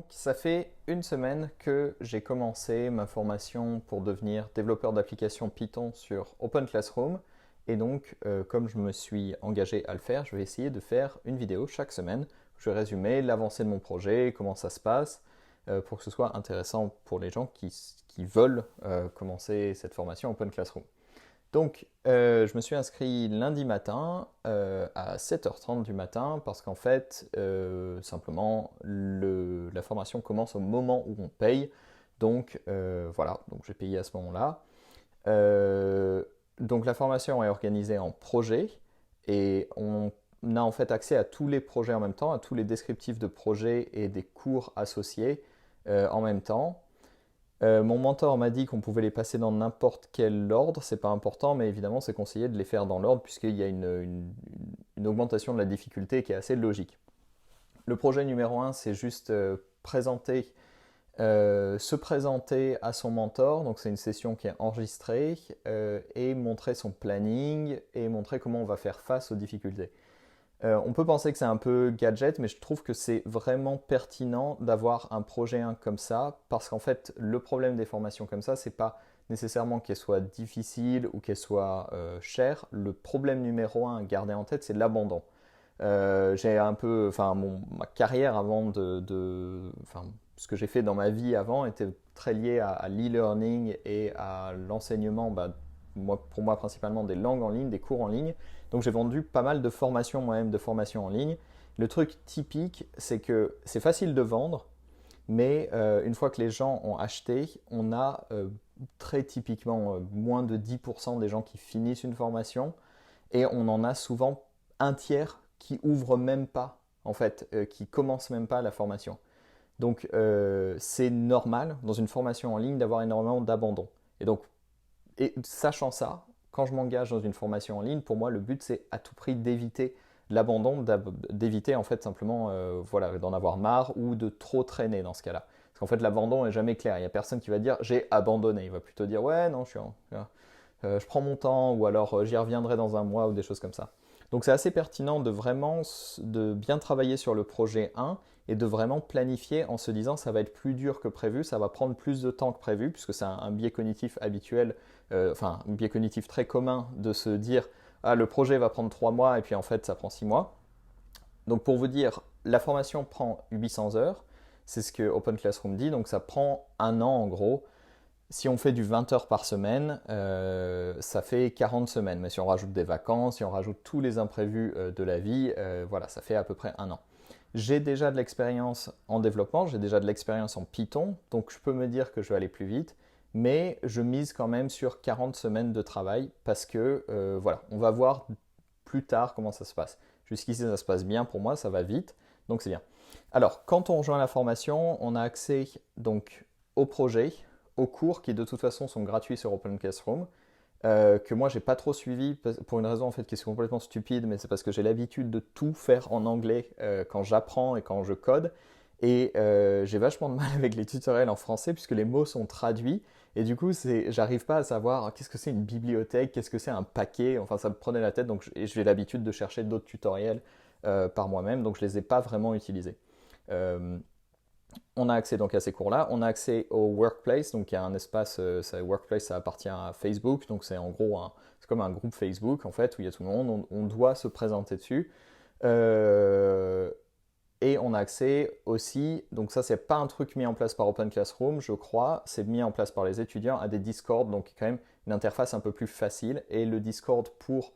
Donc, ça fait une semaine que j'ai commencé ma formation pour devenir développeur d'applications Python sur Open Classroom. Et donc, comme je me suis engagé à le faire, je vais essayer de faire une vidéo chaque semaine. Je vais résumer l'avancée de mon projet, comment ça se passe, pour que ce soit intéressant pour les gens qui veulent commencer cette formation Open Classroom. Donc, je me suis inscrit lundi matin à 7h30 du matin parce qu'en fait, simplement, la formation commence au moment où on paye. Donc, voilà, donc j'ai payé à ce moment-là. Donc, la formation est organisée en projets et on a en fait accès à tous les projets en même temps, à tous les descriptifs de projets et des cours associés en même temps. Mon mentor m'a dit qu'on pouvait les passer dans n'importe quel ordre, c'est pas important, mais évidemment c'est conseillé de les faire dans l'ordre puisqu'il y a une augmentation de la difficulté qui est assez logique. Le projet numéro 1, c'est juste se présenter à son mentor, donc c'est une session qui est enregistrée, et montrer son planning et montrer comment on va faire face aux difficultés. On peut penser que c'est un peu gadget, mais je trouve que c'est vraiment pertinent d'avoir un projet 1 comme ça, parce qu'en fait, le problème des formations comme ça, c'est pas nécessairement qu'elles soient difficiles ou qu'elles soient chères. Le problème numéro 1 à garder en tête, c'est l'abandon. J'ai un peu, enfin, ma carrière avant enfin, ce que j'ai fait dans ma vie avant était très lié à l'e-learning et à l'enseignement, pour moi principalement des langues en ligne, des cours en ligne. Donc j'ai vendu pas mal de formations moi-même, de formations en ligne. Le truc typique, c'est que c'est facile de vendre, mais une fois que les gens ont acheté, on a très typiquement moins de 10% des gens qui finissent une formation et on en a souvent un tiers qui ouvre même pas, en fait, qui commence même pas la formation. Donc c'est normal dans une formation en ligne d'avoir énormément d'abandon. Et donc, sachant ça, quand je m'engage dans une formation en ligne, pour moi le but c'est à tout prix d'éviter l'abandon, d'éviter en fait simplement voilà, d'en avoir marre ou de trop traîner dans ce cas-là. Parce qu'en fait l'abandon est jamais clair. Il n'y a personne qui va dire j'ai abandonné. Il va plutôt dire ouais non je prends mon temps ou alors j'y reviendrai dans un mois ou des choses comme ça. Donc c'est assez pertinent de vraiment de bien travailler sur le projet 1 et de vraiment planifier en se disant ça va être plus dur que prévu, ça va prendre plus de temps que prévu puisque c'est un biais cognitif habituel, enfin un biais cognitif très commun de se dire ah le projet va prendre 3 mois et puis en fait ça prend 6 mois. Donc pour vous dire, la formation prend 800 heures, c'est ce que Open Classroom dit, donc ça prend un an en gros. Si on fait du 20 heures par semaine, ça fait 40 semaines. Mais si on rajoute des vacances, si on rajoute tous les imprévus de la vie, voilà, ça fait à peu près un an. J'ai déjà de l'expérience en développement, j'ai déjà de l'expérience en Python, donc je peux me dire que je vais aller plus vite, mais je mise quand même sur 40 semaines de travail parce que voilà, on va voir plus tard comment ça se passe. Jusqu'ici, ça se passe bien pour moi, ça va vite, donc c'est bien. Alors, quand on rejoint la formation, on a accès donc au projet, aux cours qui de toute façon sont gratuits sur Open Classroom, que moi j'ai pas trop suivi pour une raison en fait qui est complètement stupide, mais c'est parce que j'ai l'habitude de tout faire en anglais quand j'apprends et quand je code, et j'ai vachement de mal avec les tutoriels en français puisque les mots sont traduits, et du coup j'arrive pas à savoir qu'est-ce que c'est une bibliothèque, qu'est-ce que c'est un paquet, enfin ça me prenait la tête, donc j'ai l'habitude de chercher d'autres tutoriels par moi-même, donc je les ai pas vraiment utilisés. Euh, on a accès donc à ces cours-là. On a accès au Workplace, donc il y a un espace, Workplace ça appartient à Facebook, donc c'est en gros c'est comme un groupe Facebook en fait où il y a tout le monde, on doit se présenter dessus. Euh, et on a accès aussi, donc ça c'est pas un truc mis en place par Open Classroom, je crois, c'est mis en place par les étudiants à des Discord, donc quand même une interface un peu plus facile. Et le Discord pour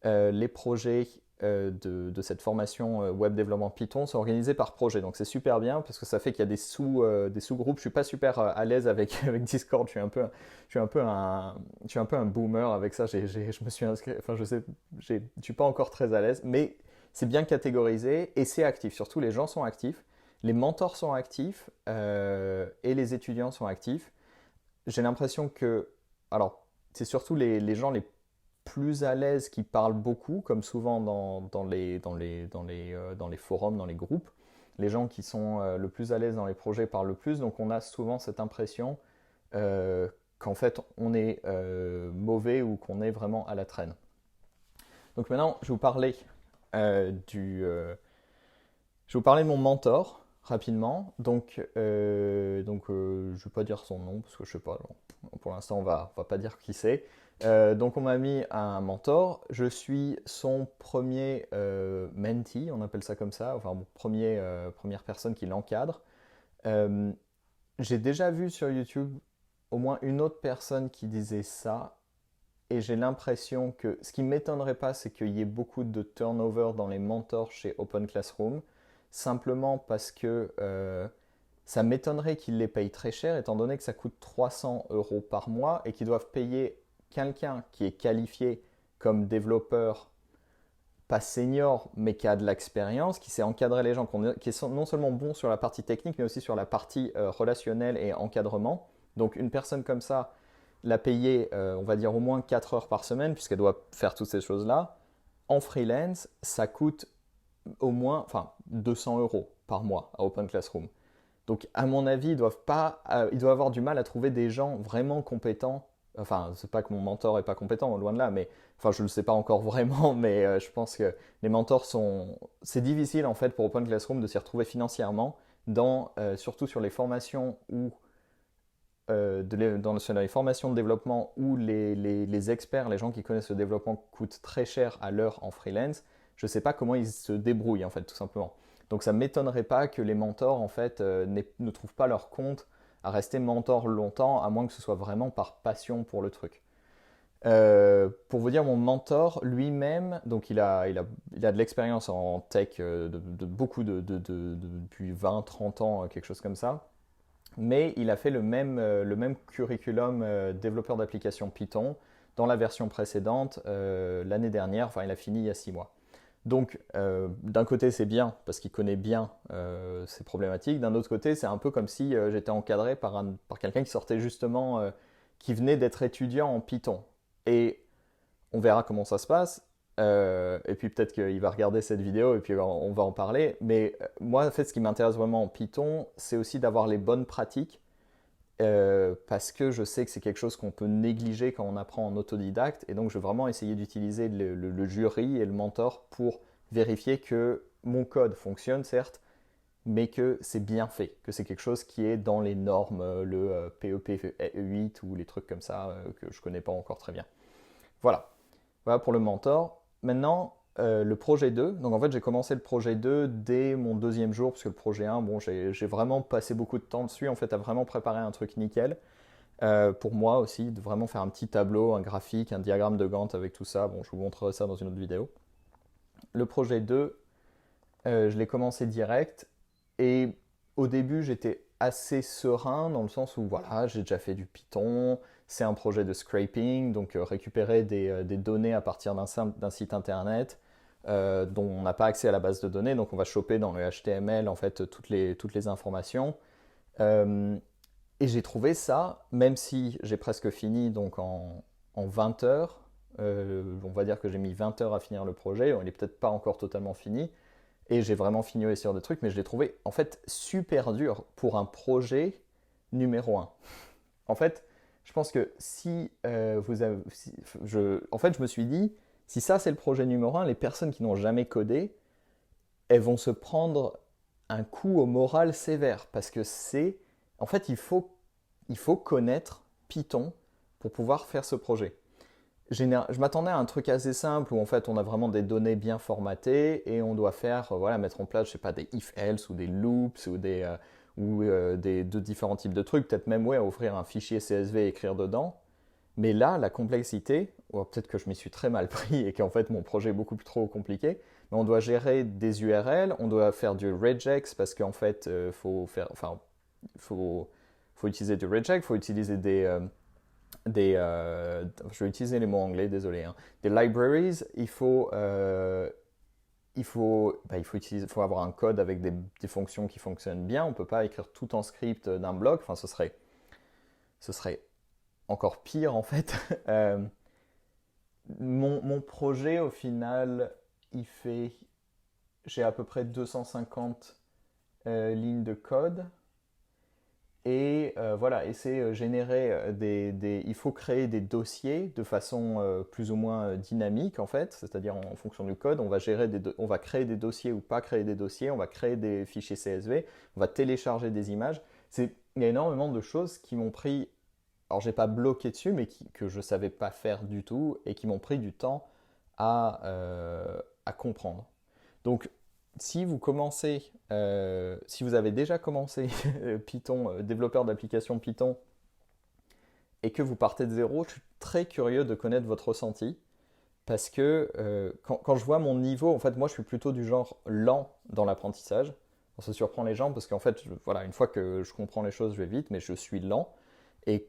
les projets de cette formation web développement Python sont organisés par projet. Donc c'est super bien parce que ça fait qu'il y a des sous-groupes. Je suis pas super à l'aise avec, avec Discord. Je suis un peu un boomer avec ça. Je me suis inscrit. Enfin, je suis pas encore très à l'aise, mais c'est bien catégorisé et c'est actif. Surtout, les gens sont actifs, les mentors sont actifs et les étudiants sont actifs. J'ai l'impression que, alors, c'est surtout les gens les plus à l'aise qui parlent beaucoup, comme souvent dans les forums, dans les groupes. Les gens qui sont le plus à l'aise dans les projets parlent le plus, donc on a souvent cette impression qu'en fait on est mauvais ou qu'on est vraiment à la traîne. Donc maintenant, je vais vous parler de mon mentor. rapidement. Je vais pas dire son nom parce que je sais pas. Non. Pour l'instant, on va pas dire qui c'est. Donc, on m'a mis un mentor. Je suis son premier mentee, on appelle ça comme ça, enfin, première personne qui l'encadre. Euh, j'ai déjà vu sur YouTube au moins une autre personne qui disait ça, et j'ai l'impression que ce qui ne m'étonnerait pas, c'est qu'il y ait beaucoup de turnover dans les mentors chez Open Classroom, simplement parce que ça m'étonnerait qu'ils les payent très cher, étant donné que ça coûte 300 euros par mois et qu'ils doivent payer quelqu'un qui est qualifié comme développeur, pas senior, mais qui a de l'expérience, qui sait encadrer les gens, qui est non seulement bon sur la partie technique, mais aussi sur la partie relationnelle et encadrement. Donc une personne comme ça, la payer, on va dire, au moins 4 heures par semaine, puisqu'elle doit faire toutes ces choses-là, en freelance, ça coûte au moins 200 euros par mois à Open Classroom. Donc, à mon avis, ils doivent avoir du mal à trouver des gens vraiment compétents. Enfin, c'est pas que mon mentor est pas compétent, loin de là, mais enfin, je ne le sais pas encore vraiment, mais je pense que les mentors sont. C'est difficile en fait pour Open Classroom de s'y retrouver financièrement, surtout sur les formations sur les formations de développement où les experts, les gens qui connaissent le développement coûtent très cher à l'heure en freelance. Je ne sais pas comment ils se débrouillent en fait, tout simplement. Donc ça ne m'étonnerait pas que les mentors en fait ne trouvent pas leur compte à rester mentor longtemps, à moins que ce soit vraiment par passion pour le truc. Pour vous dire, mon mentor lui-même, donc il a de l'expérience en tech depuis 20-30 ans, quelque chose comme ça. Mais il a fait le même curriculum développeur d'applications Python dans la version précédente l'année dernière. Enfin, il a fini il y a 6 mois. Donc, d'un côté, c'est bien parce qu'il connaît bien ces problématiques. D'un autre côté, c'est un peu comme si j'étais encadré par quelqu'un qui sortait justement, qui venait d'être étudiant en Python. Et on verra comment ça se passe. Et puis peut-être qu'il va regarder cette vidéo et puis on va en parler. Mais moi, en fait, ce qui m'intéresse vraiment en Python, c'est aussi d'avoir les bonnes pratiques. Parce que je sais que c'est quelque chose qu'on peut négliger quand on apprend en autodidacte. Et donc, je vais vraiment essayer d'utiliser le jury et le mentor pour vérifier que mon code fonctionne, certes, mais que c'est bien fait, que c'est quelque chose qui est dans les normes, le PEP 8 ou les trucs comme ça que je ne connais pas encore très bien. Voilà. Voilà pour le mentor. Maintenant, le projet 2. Donc en fait, j'ai commencé le projet 2 dès mon deuxième jour, parce que le projet 1, bon, j'ai vraiment passé beaucoup de temps dessus, en fait, à vraiment préparer un truc nickel. Pour moi aussi, de vraiment faire un petit tableau, un graphique, un diagramme de Gantt avec tout ça. Bon, je vous montrerai ça dans une autre vidéo. Le projet 2, je l'ai commencé direct. Et au début, j'étais assez serein dans le sens où, voilà, j'ai déjà fait du Python. C'est un projet de scraping, donc récupérer des données à partir d'un site internet dont on n'a pas accès à la base de données. Donc on va choper dans le HTML en fait toutes les informations. Euh, et j'ai trouvé ça, même si j'ai presque fini donc en 20 heures, on va dire que j'ai mis 20 heures à finir le projet, il n'est peut-être pas encore totalement fini, et j'ai vraiment fini sur des trucs, mais je l'ai trouvé en fait super dur pour un projet numéro un. En fait, je pense que si vous avez. En fait, je me suis dit, si ça c'est le projet numéro un, les personnes qui n'ont jamais codé, elles vont se prendre un coup au moral sévère. Parce que c'est. En fait, il faut connaître Python pour pouvoir faire ce projet. Je m'attendais à un truc assez simple où en fait on a vraiment des données bien formatées et on doit faire, voilà, mettre en place, je sais pas, des if-else ou des loops de différents types de trucs, peut-être même ouais, ouvrir un fichier CSV et écrire dedans. Mais là, la complexité, ou peut-être que je m'y suis très mal pris et qu'en fait mon projet est beaucoup plus trop compliqué, mais on doit gérer des URL, on doit faire du regex parce qu'en fait, faut, faut utiliser du regex, faut utiliser je vais utiliser les mots anglais, désolé, hein, des libraries, il faut avoir un code avec des fonctions qui fonctionnent bien. On ne peut pas écrire tout en script d'un bloc. Enfin, ce serait encore pire en fait. Euh, mon projet au final, il fait, j'ai à peu près 250 lignes de code Et voilà, et c'est générer il faut créer des dossiers de façon plus ou moins dynamique en fait, c'est-à-dire en fonction du code, on va créer des dossiers ou pas créer des dossiers, on va créer des fichiers CSV, on va télécharger des images. Il y a énormément de choses qui m'ont pris, alors j'ai pas bloqué dessus, mais que je savais pas faire du tout et qui m'ont pris du temps à comprendre. Donc si vous commencez, si vous avez déjà commencé Python, développeur d'application Python, et que vous partez de zéro, je suis très curieux de connaître votre ressenti. Parce que quand je vois mon niveau, en fait, moi je suis plutôt du genre lent dans l'apprentissage. Ça surprend les gens parce qu'en fait, voilà, une fois que je comprends les choses, je vais vite, mais je suis lent. Et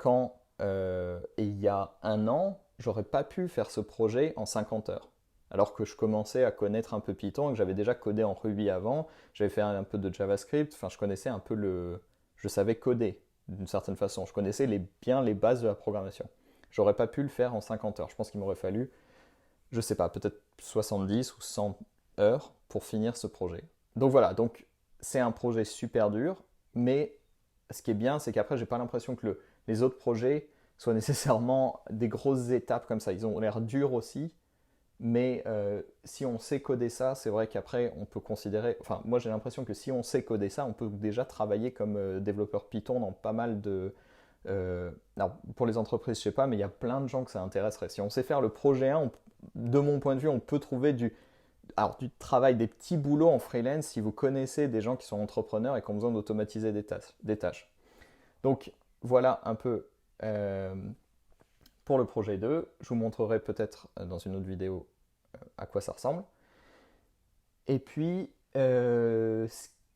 il y a un an, j'aurais pas pu faire ce projet en 50 heures. Alors que je commençais à connaître un peu Python et que j'avais déjà codé en Ruby avant, j'avais fait un peu de JavaScript, enfin je connaissais un peu je savais coder d'une certaine façon, je connaissais bien les bases de la programmation. J'aurais pas pu le faire en 50 heures, je pense qu'il m'aurait fallu, je sais pas, peut-être 70 ou 100 heures pour finir ce projet. Donc voilà, donc c'est un projet super dur, mais ce qui est bien, c'est qu'après, j'ai pas l'impression que les autres projets soient nécessairement des grosses étapes comme ça. Ils ont l'air durs aussi, mais si on sait coder ça, c'est vrai qu'après, on peut considérer. Enfin, moi, j'ai l'impression que si on sait coder ça, on peut déjà travailler comme développeur Python dans pas mal de. Alors, pour les entreprises, je sais pas, mais il y a plein de gens que ça intéresserait. Si on sait faire le projet 1, de mon point de vue, on peut trouver du travail, des petits boulots en freelance si vous connaissez des gens qui sont entrepreneurs et qui ont besoin d'automatiser des tâches. Donc voilà un peu pour le projet 2. Je vous montrerai peut-être dans une autre vidéo à quoi ça ressemble. Et puis,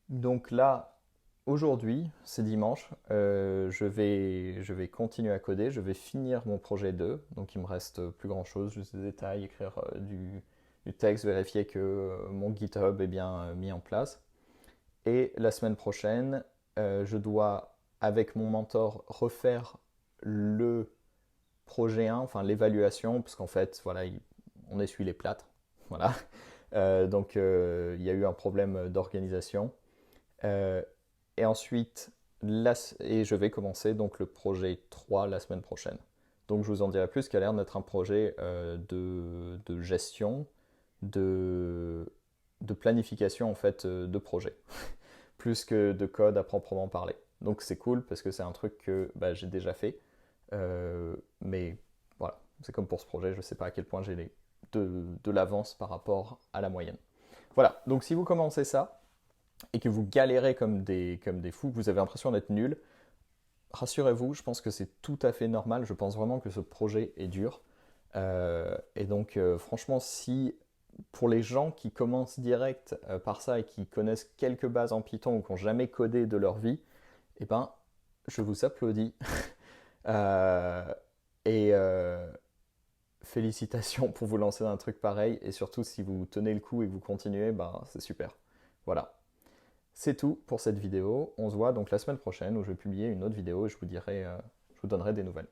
donc là, aujourd'hui, c'est dimanche, je vais continuer à coder, je vais finir mon projet 2. Donc il me reste plus grand chose, juste des détails, écrire du texte, vérifier que mon GitHub est bien mis en place. Et la semaine prochaine, je dois, avec mon mentor, refaire le projet 1, enfin l'évaluation, parce qu'en fait, voilà, on essuie les plâtres. Voilà. Donc, il y a eu un problème d'organisation. Euh, et ensuite, et je vais commencer donc le projet 3 la semaine prochaine. Donc, je vous en dirai plus, qui a l'air d'être un projet de gestion, de planification en fait de projet, plus que de code à proprement parler. Donc c'est cool parce que c'est un truc que bah, j'ai déjà fait, mais voilà, c'est comme pour ce projet, je ne sais pas à quel point j'ai de l'avance par rapport à la moyenne. Voilà, donc si vous commencez ça et que vous galérez comme des fous, que vous avez l'impression d'être nul, rassurez-vous, je pense que c'est tout à fait normal, je pense vraiment que ce projet est dur. Et donc franchement, si pour les gens qui commencent direct par ça et qui connaissent quelques bases en Python ou qui n'ont jamais codé de leur vie, eh ben, je vous applaudis. Euh, et félicitations pour vous lancer dans un truc pareil. Et surtout, si vous tenez le coup et que vous continuez, ben, c'est super. Voilà. C'est tout pour cette vidéo. On se voit donc la semaine prochaine où je vais publier une autre vidéo et je vous donnerai des nouvelles.